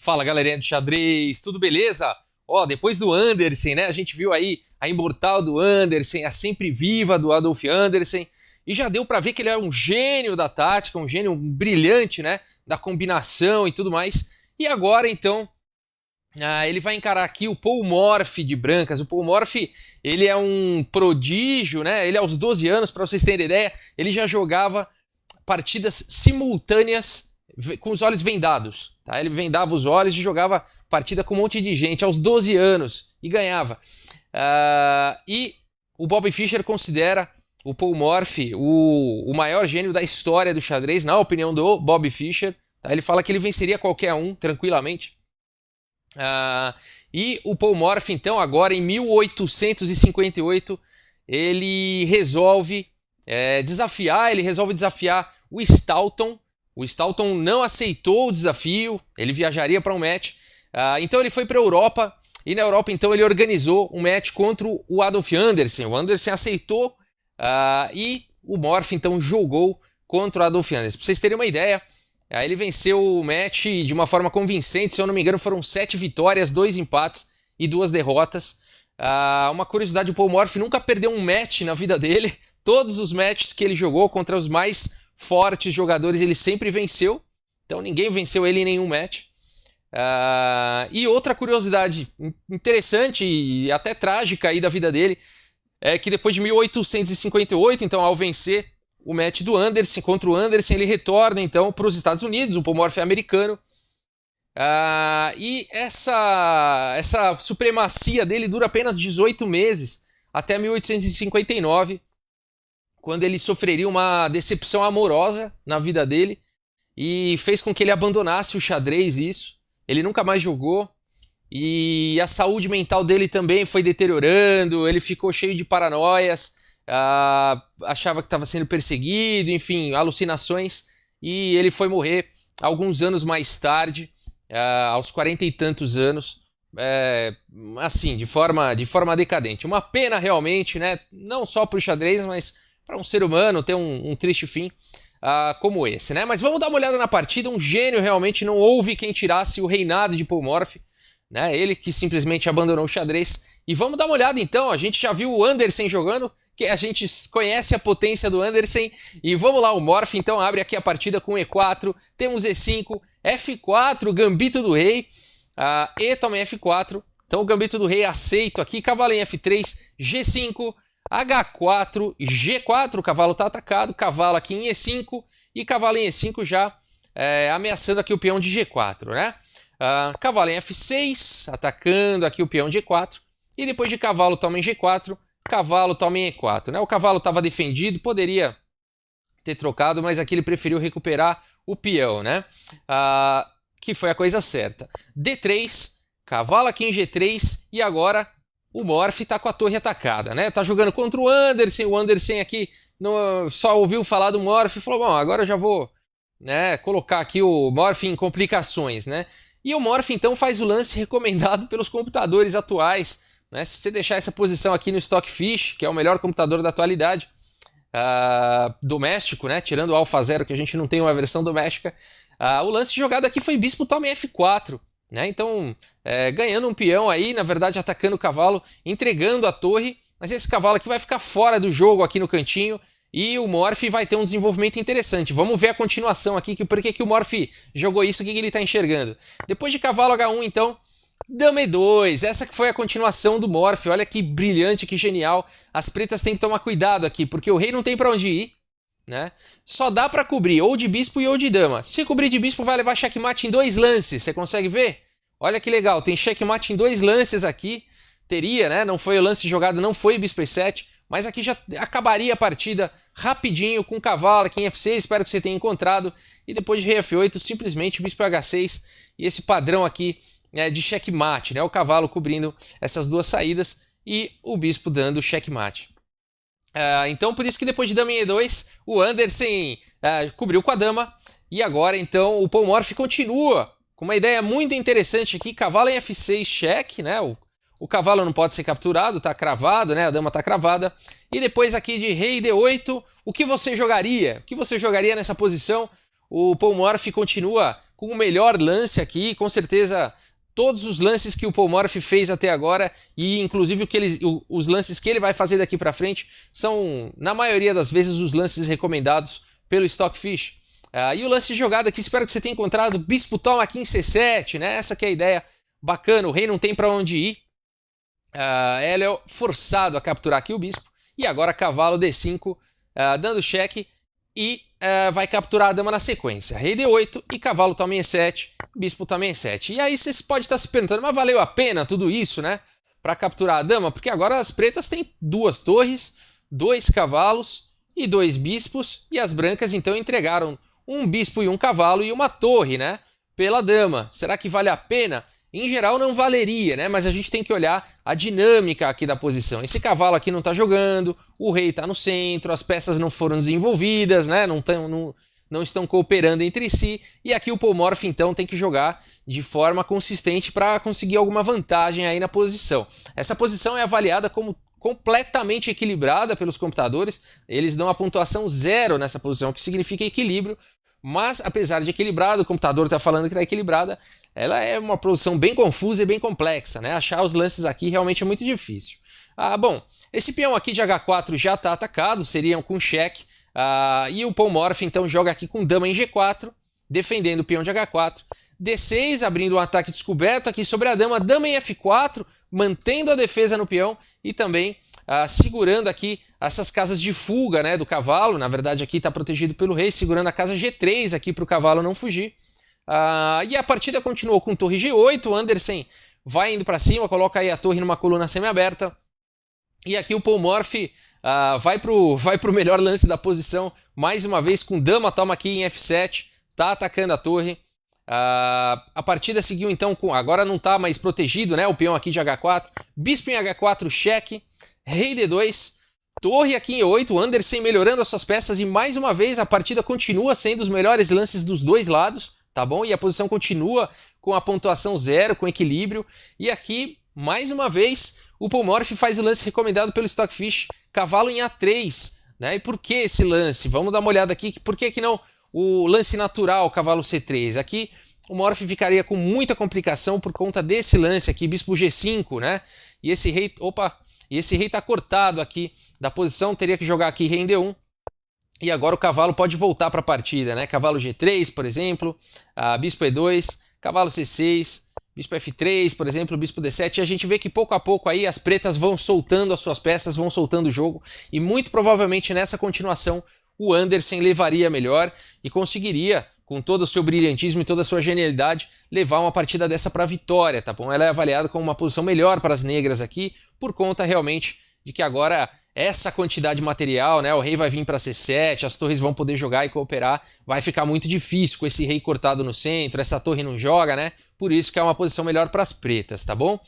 Fala, galerinha do xadrez, tudo beleza? Ó, depois do Andersen, né? A gente viu aí a imortal do Andersen, a sempre viva do Adolf Andersen, e já deu pra ver que ele é um gênio da tática, um gênio brilhante, né? Da combinação e tudo mais. E agora, então, ele vai encarar aqui o Paul Morphy de brancas. O Paul Morphy, ele é um prodígio, né? Ele aos 12 anos, para vocês terem ideia, ele já jogava partidas simultâneas com os olhos vendados, tá? Ele vendava os olhos e jogava partida com um monte de gente aos 12 anos e ganhava. E o Bobby Fischer considera o Paul Morphy o maior gênio da história do xadrez, na opinião do Bobby Fischer. Tá? Ele fala que ele venceria qualquer um tranquilamente. E o Paul Morphy, então, agora em 1858, ele resolve desafiar o Stoughton. O Stoughton não aceitou o desafio, ele viajaria para um match. Então ele foi para a Europa, e na Europa então ele organizou um match contra o Adolf Andersen. O Andersen aceitou, e o Morphy então jogou contra o Adolf Andersen. Para vocês terem uma ideia, ele venceu o match de uma forma convincente. Se eu não me engano, foram 7 vitórias, 2 empates e 2 derrotas. Uma curiosidade, o Paul Morphy nunca perdeu um match na vida dele. Todos os matches que ele jogou contra os mais fortes jogadores, ele sempre venceu. Então ninguém venceu ele em nenhum match. E outra curiosidade interessante e até trágica aí da vida dele é que depois de 1858, então ao vencer o match do Andersen contra o Andersen, ele retorna então para os Estados Unidos. O Paul Morphy é americano. E essa supremacia dele dura apenas 18 meses, até 1859, quando ele sofreria uma decepção amorosa na vida dele e fez com que ele abandonasse o xadrez. Isso, ele nunca mais jogou, e a saúde mental dele também foi deteriorando. Ele ficou cheio de paranoias, achava que estava sendo perseguido, enfim, alucinações, e ele foi morrer alguns anos mais tarde, aos 40 e tantos anos, assim, de forma decadente. Uma pena realmente, né? Não só para o xadrez, mas para um ser humano ter um triste fim como esse, né? Mas vamos dar uma olhada na partida. Um gênio, realmente, não houve quem tirasse o reinado de Paul Morphy, né? Ele que simplesmente abandonou o xadrez. E vamos dar uma olhada então. A gente já viu o Andersen jogando, que a gente conhece a potência do Andersen. E vamos lá, o Morphy então abre aqui a partida com E4, temos E5, F4, gambito do rei, E toma F4. Então o gambito do rei aceito aqui, cavalo em F3, G5, H4, G4, o cavalo está atacado, cavalo aqui em E5 e cavalo em E5 já ameaçando aqui o peão de G4, né? Cavalo em F6, atacando aqui o peão de E4, e depois de cavalo toma em G4, cavalo toma em E4, né? O cavalo estava defendido, poderia ter trocado, mas aqui ele preferiu recuperar o peão, né? Que foi a coisa certa. D3, cavalo aqui em G3, e agora o Morphy está com a torre atacada, né? Tá jogando contra o Andersen aqui só ouviu falar do Morphy e falou, bom, agora eu já vou, né, colocar aqui o Morphy em complicações, né? E o Morphy então faz o lance recomendado pelos computadores atuais, né? Se você deixar essa posição aqui no Stockfish, que é o melhor computador da atualidade, doméstico, né? Tirando o Alpha Zero, que a gente não tem uma versão doméstica, o lance jogado aqui foi bispo toma em F4. Né? Então, ganhando um peão aí, na verdade atacando o cavalo, entregando a torre, mas esse cavalo aqui vai ficar fora do jogo aqui no cantinho, e o Morphy vai ter um desenvolvimento interessante. Vamos ver a continuação aqui, por que o Morphy jogou isso, o que ele está enxergando. Depois de cavalo H1, então, dama E2, essa que foi a continuação do Morphy. Olha que brilhante, que genial. As pretas têm que tomar cuidado aqui, porque o rei não tem para onde ir, né? Só dá para cobrir ou de bispo e ou de dama. Se cobrir de bispo vai levar checkmate em 2 lances, você consegue ver? Olha que legal, tem checkmate em 2 lances aqui. Teria, né? Não foi o lance jogado, não foi bispo E7, mas aqui já acabaria a partida rapidinho com o cavalo aqui em F6, espero que você tenha encontrado. E depois de rei F8, simplesmente bispo H6, e esse padrão aqui de checkmate, né? O cavalo cobrindo essas 2 saídas e o bispo dando checkmate. Então por isso que depois de dama em E2, o Andersen cobriu com a dama, e agora então o Paul Morphy continua com uma ideia muito interessante aqui, cavalo em F6 cheque, né? O cavalo não pode ser capturado, tá cravado, né? A dama tá cravada. E depois aqui de rei D8, o que você jogaria? O que você jogaria nessa posição? O Paul Morphy continua com o melhor lance aqui, com certeza todos os lances que o Paul Morphy fez até agora e inclusive os lances que ele vai fazer daqui para frente são, na maioria das vezes, os lances recomendados pelo Stockfish. E o lance de jogada aqui, espero que você tenha encontrado. Bispo toma aqui em C7, né? Essa que é a ideia bacana, o rei não tem para onde ir. Ele é forçado a capturar aqui o bispo. E agora cavalo D5, dando cheque e vai capturar a dama na sequência. Rei D8 e cavalo toma em E7, bispo toma em E7. E aí você pode estar se perguntando, mas valeu a pena tudo isso, né? Para capturar a dama? Porque agora as pretas têm 2 torres, 2 cavalos e 2 bispos. E as brancas então entregaram um bispo e um cavalo e uma torre, né? Pela dama. Será que vale a pena? Em geral não valeria, né? Mas a gente tem que olhar a dinâmica aqui da posição. Esse cavalo aqui não está jogando, o rei está no centro, as peças não foram desenvolvidas, né? Não estão cooperando entre si. E aqui o Paul Morphy então tem que jogar de forma consistente para conseguir alguma vantagem aí na posição. Essa posição é avaliada como completamente equilibrada pelos computadores. Eles dão a pontuação 0 nessa posição, o que significa equilíbrio. Mas, apesar de equilibrada, o computador está falando que está equilibrada, ela é uma posição bem confusa e bem complexa, né? Achar os lances aqui realmente é muito difícil. Bom, esse peão aqui de H4 já está atacado, seriam com cheque. E o Paul Morphy então joga aqui com dama em G4, defendendo o peão de H4. D6, abrindo um ataque descoberto aqui sobre a dama. Dama em F4, mantendo a defesa no peão e também segurando aqui essas casas de fuga, né, do cavalo. Na verdade aqui está protegido pelo rei, segurando a casa G3 aqui para o cavalo não fugir. E a partida continuou com torre G8, o Anderson vai indo para cima, coloca aí a torre numa coluna semi-aberta. E aqui o Paul Morphy vai pro melhor lance da posição, mais uma vez com dama toma aqui em F7, tá atacando a torre. A partida seguiu então com, agora não está mais protegido, né, o peão aqui de H4, bispo em H4, cheque, rei D2, torre aqui em E8, o Anderson melhorando as suas peças e mais uma vez a partida continua sendo os melhores lances dos dois lados, tá bom? E a posição continua com a pontuação 0, com equilíbrio. E aqui, mais uma vez, o Paul Morphy faz o lance recomendado pelo Stockfish, cavalo em A3, né? E por que esse lance? Vamos dar uma olhada aqui, por que não o lance natural, cavalo C3? Aqui o Morphy ficaria com muita complicação por conta desse lance aqui, bispo G5, né? E esse rei tá cortado aqui da posição, teria que jogar aqui rei em D1. E agora o cavalo pode voltar para a partida, né? Cavalo G3, por exemplo, bispo E2, cavalo C6, bispo F3, por exemplo, bispo D7. E a gente vê que pouco a pouco aí as pretas vão soltando as suas peças, vão soltando o jogo. E muito provavelmente nessa continuação o Anderson levaria melhor e conseguiria, com todo o seu brilhantismo e toda a sua genialidade, levar uma partida dessa para a vitória, tá bom? Ela é avaliada como uma posição melhor para as negras aqui, por conta realmente de que agora essa quantidade de material, né, o rei vai vir para C7, as torres vão poder jogar e cooperar, vai ficar muito difícil com esse rei cortado no centro, essa torre não joga, né? Por isso que é uma posição melhor para as pretas, tá bom?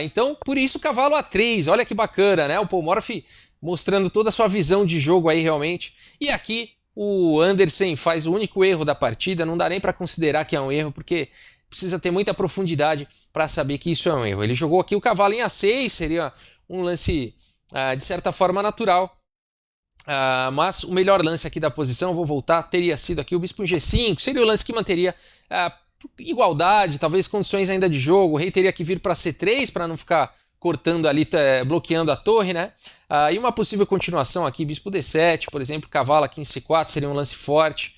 Então, por isso cavalo A3, olha que bacana, né? O Paul Morphy mostrando toda a sua visão de jogo aí realmente. E aqui o Anderson faz o único erro da partida, não dá nem para considerar que é um erro, porque precisa ter muita profundidade para saber que isso é um erro. Ele jogou aqui o cavalo em A6, seria um lance de certa forma natural, mas o melhor lance aqui da posição, vou voltar, teria sido aqui o bispo em G5, seria o lance que manteria igualdade, talvez condições ainda de jogo, o rei teria que vir para C3 para não ficar cortando ali, bloqueando a torre, né? E uma possível continuação aqui, bispo D7, por exemplo, cavalo aqui em C4 seria um lance forte,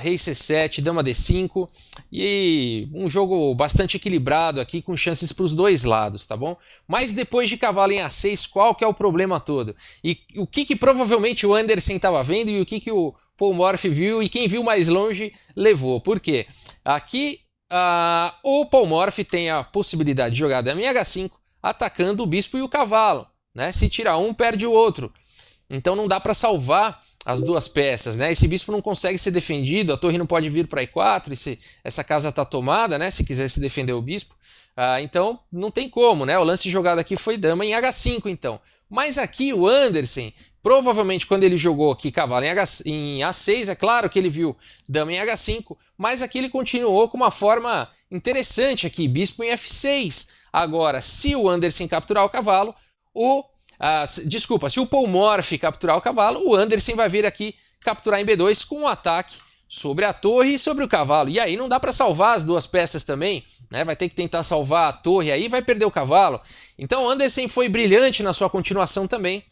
rei C7, dama D5, e um jogo bastante equilibrado aqui, com chances para os dois lados, tá bom? Mas depois de cavalo em A6, qual que é o problema todo? E o que provavelmente o Anderson estava vendo e o que o Paul Morphy viu, e quem viu mais longe levou? Por quê? Aqui o Paul Morphy tem a possibilidade de jogar dama em H5, atacando o bispo e o cavalo, né? Se tirar um, perde o outro. Então não dá para salvar as duas peças, né? Esse bispo não consegue ser defendido, a torre não pode vir para E4, essa casa está tomada, né? Se quisesse defender o bispo. Então não tem como, né? O lance jogado aqui foi dama em H5, então. Mas aqui o Anderson, provavelmente quando ele jogou aqui cavalo em A6, é claro que ele viu dama em H5, mas aqui ele continuou com uma forma interessante aqui, bispo em F6. Agora, se o Anderson capturar o cavalo, se o Paul Morphy capturar o cavalo, o Anderson vai vir aqui capturar em B2 com um ataque sobre a torre e sobre o cavalo. E aí não dá para salvar as duas peças também, né? Vai ter que tentar salvar a torre aí, vai perder o cavalo. Então Andersen foi brilhante na sua continuação também.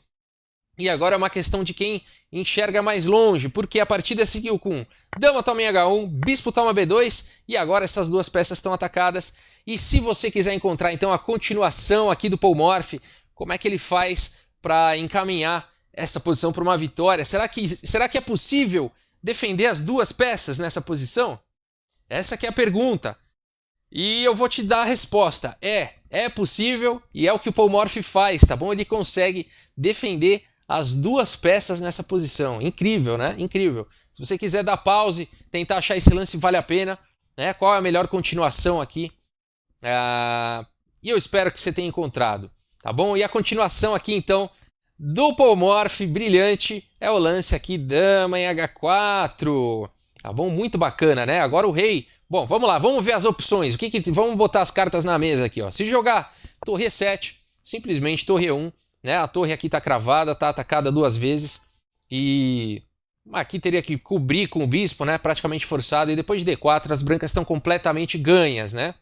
E agora é uma questão de quem enxerga mais longe, porque a partida seguiu com dama toma em H1, bispo toma B2, e agora essas duas peças estão atacadas. E se você quiser encontrar então a continuação aqui do Polmorph, como é que ele faz para encaminhar essa posição para uma vitória? Será que é possível defender as duas peças nessa posição? Essa que é a pergunta. E eu vou te dar a resposta. É possível e é o que o Polmorph faz, tá bom? Ele consegue defender as duas peças nessa posição. Incrível, né? Incrível. Se você quiser dar pause, tentar achar esse lance, vale a pena, né? Qual é a melhor continuação aqui? E eu espero que você tenha encontrado, tá bom? E a continuação aqui, então, do Polmorph brilhante é o lance aqui, dama em H4. Tá bom? Muito bacana, né? Agora o rei... Bom, vamos lá, vamos ver as opções. Vamos botar as cartas na mesa aqui, ó. Se jogar torre E7, simplesmente torre E1, né? A torre aqui tá cravada, tá atacada duas vezes. E aqui teria que cobrir com o bispo, né? Praticamente forçado. E depois de D4, as brancas estão completamente ganhas, né?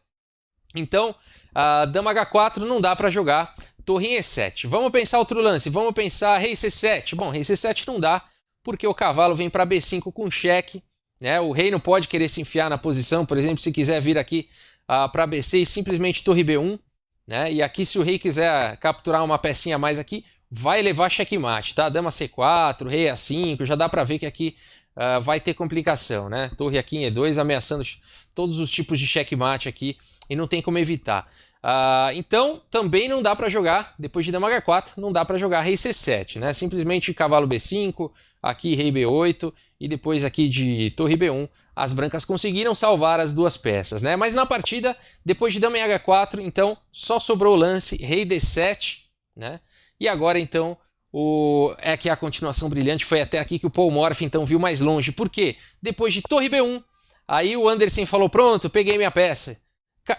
Então, a dama H4 não dá para jogar torre em E7. Vamos pensar outro lance. Vamos pensar rei C7. Bom, rei C7 não dá, porque o cavalo vem para B5 com cheque. Né? O rei não pode querer se enfiar na posição, por exemplo, se quiser vir aqui para B6, simplesmente torre B1, né? E aqui se o rei quiser capturar uma pecinha a mais aqui, vai levar checkmate, tá? Dama C4, rei A5, já dá para ver que aqui vai ter complicação, né? Torre aqui em E2 ameaçando todos os tipos de checkmate aqui e não tem como evitar. Então também não dá para jogar, depois de dama H4, não dá para jogar rei C7, né? Simplesmente cavalo B5, aqui rei B8 e depois aqui de torre B1, as brancas conseguiram salvar as duas peças, né? Mas na partida, depois de dama em H4, então só sobrou o lance rei D7, né? E agora então é que a continuação brilhante foi até aqui que o Polmorph então viu mais longe. Por quê? Depois de torre B1, aí o Andersen falou, pronto, peguei minha peça.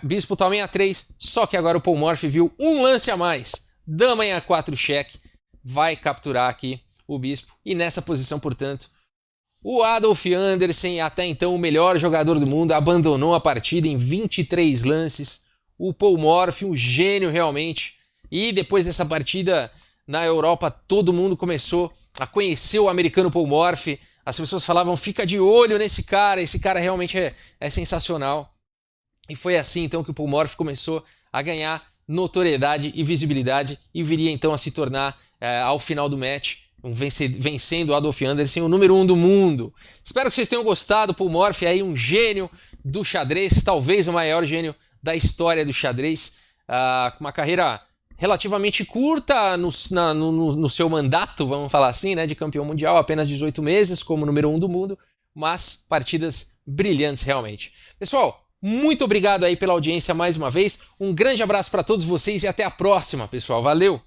Bispo toma em A3, só que agora o Polmorph viu um lance a mais. Dama em A4 cheque, vai capturar aqui o bispo. E nessa posição, portanto, o Adolf Andersen, até então o melhor jogador do mundo, abandonou a partida em 23 lances. O Polmorph, um gênio realmente. E depois dessa partida, na Europa, todo mundo começou a conhecer o americano Polmorph. As pessoas falavam, fica de olho nesse cara, esse cara realmente é sensacional. E foi assim então que o Polmorph começou a ganhar notoriedade e visibilidade e viria então a se tornar, ao final do match, vencendo o Adolf Andersen, o número 1 do mundo. Espero que vocês tenham gostado. O Polmorph é aí um gênio do xadrez, talvez o maior gênio da história do xadrez, com uma carreira relativamente curta no seu mandato, vamos falar assim, né, de campeão mundial, apenas 18 meses como número 1 do mundo, mas partidas brilhantes realmente. Pessoal, muito obrigado aí pela audiência mais uma vez, um grande abraço para todos vocês e até a próxima, pessoal, valeu!